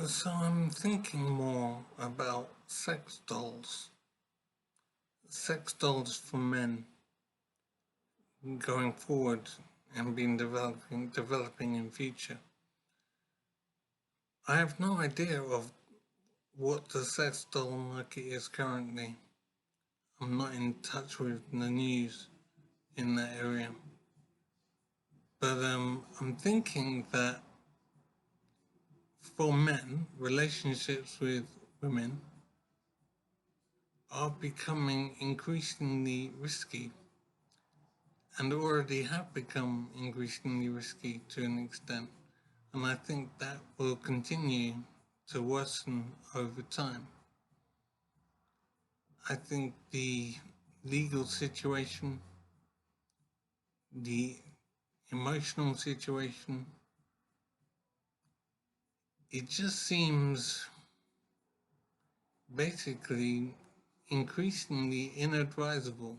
So I'm thinking more about sex dolls for men going forward and being developing in future. I have no idea of what the sex doll market is currently. I'm not in touch with the news in that area. But I'm thinking that for men, relationships with women are becoming increasingly risky and already have become increasingly risky to an extent. And I think that will continue to worsen over time. I think the legal situation, the emotional situation, it just seems basically increasingly inadvisable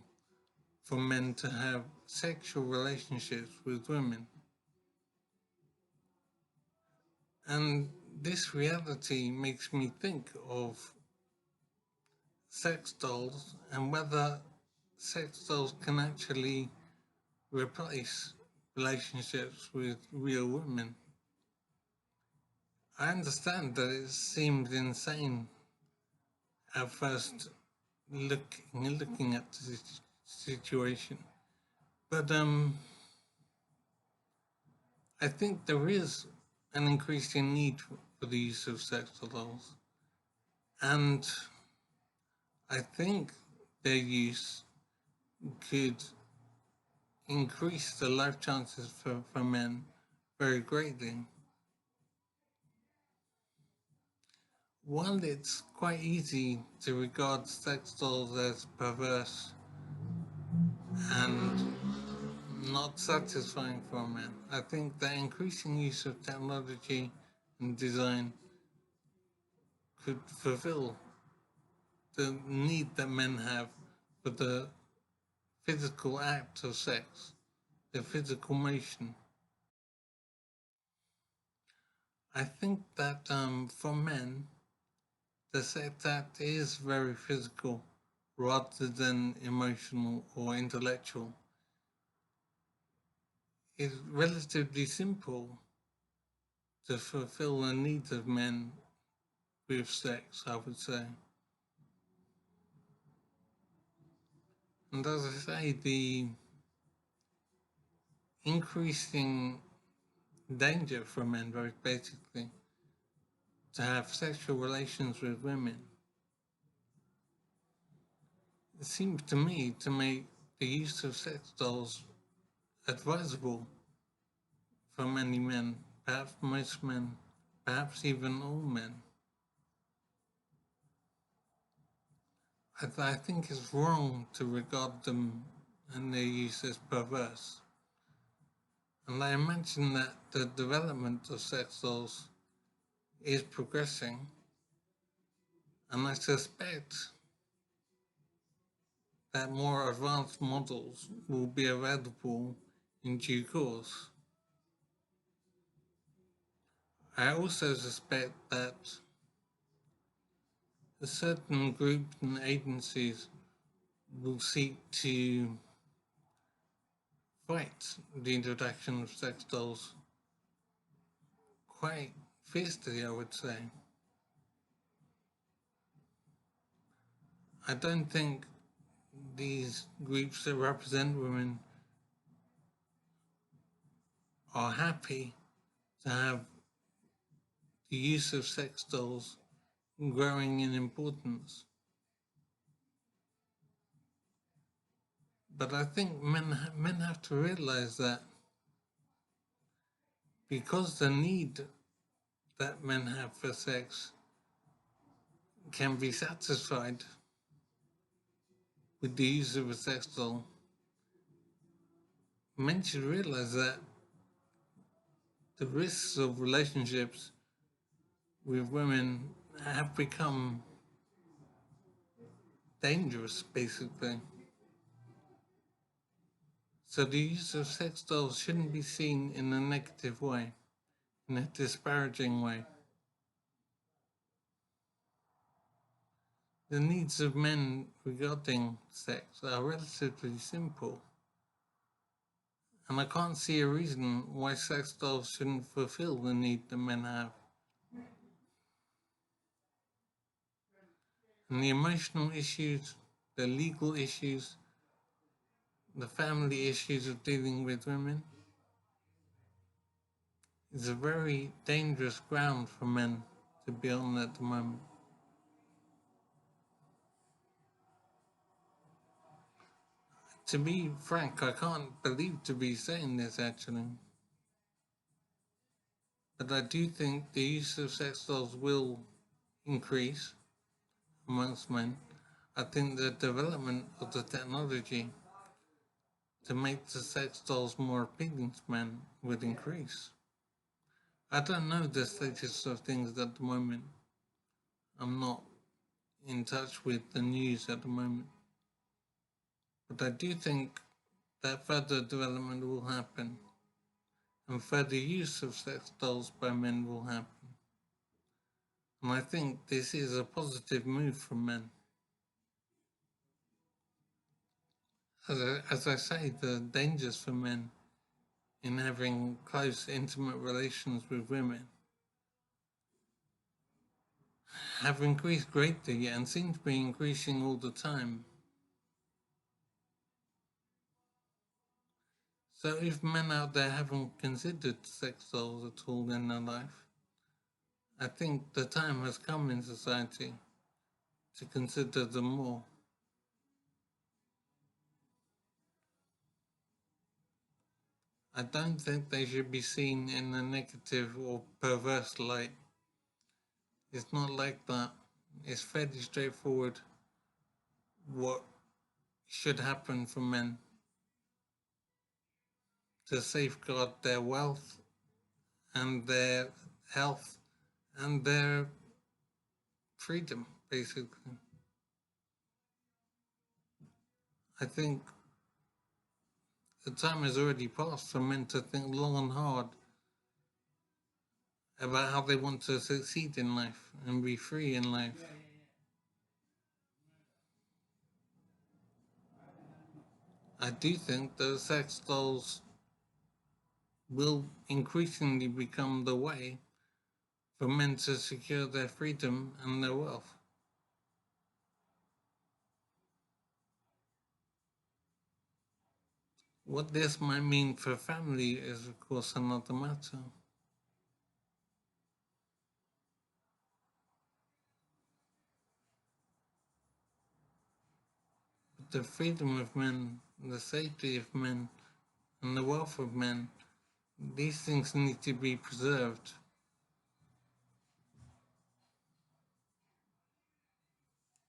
for men to have sexual relationships with women. And this reality makes me think of sex dolls and whether sex dolls can actually replace relationships with real women. I understand that it seems insane at first looking at the situation, but I think there is an increasing need for the use of sex dolls, and I think their use could increase the life chances for men very greatly. While it's quite easy to regard sex dolls as perverse and not satisfying for a man, I think the increasing use of technology and design could fulfill the need that men have for the physical act of sex, the physical motion. I think that for men, the sex act is very physical rather than emotional or intellectual. It's relatively simple to fulfill the needs of men with sex, I would say. And as I say, the increasing danger for men, very basically, to have sexual relations with women, it seems to me to make the use of sex dolls advisable for many men, perhaps most men, perhaps even all men. I think it's wrong to regard them and their use as perverse. And I imagine that the development of sex dolls is progressing, and I suspect that more advanced models will be available in due course. I also suspect that certain groups and agencies will seek to fight the introduction of sex dolls quite fiercely, I would say. I don't think these groups that represent women are happy to have the use of sex dolls growing in importance. But I think men have to realize that because the need that men have for sex can be satisfied with the use of a sex doll, men should realize that the risks of relationships with women have become dangerous, basically. So the use of sex dolls shouldn't be seen in a negative way, in a disparaging way. The needs of men regarding sex are relatively simple, and I can't see a reason why sex dolls shouldn't fulfill the need that men have. And the emotional issues, the legal issues, the family issues of dealing with women is a very dangerous ground for men to be on at the moment. To be frank, I can't believe to be saying this actually, but I do think the use of sex dolls will increase amongst men. I think the development of the technology to make the sex dolls more appealing to men would increase. I don't know the status of things at the moment. I'm not in touch with the news at the moment. But I do think that further development will happen and further use of sex dolls by men will happen. And I think this is a positive move from men. As I say, the dangers for men in having close, intimate relations with women have increased greatly and seem to be increasing all the time. So if men out there haven't considered sex dolls at all in their life, I think the time has come in society to consider them more. I don't think they should be seen in a negative or perverse light. It's not like that. It's fairly straightforward what should happen for men to safeguard their wealth and their health and their freedom, basically. I think the time has already passed for men to think long and hard about how they want to succeed in life and be free in life. I do think that sex dolls will increasingly become the way for men to secure their freedom and their wealth. What this might mean for family is, of course, another matter. But the freedom of men, the safety of men, and the wealth of men, these things need to be preserved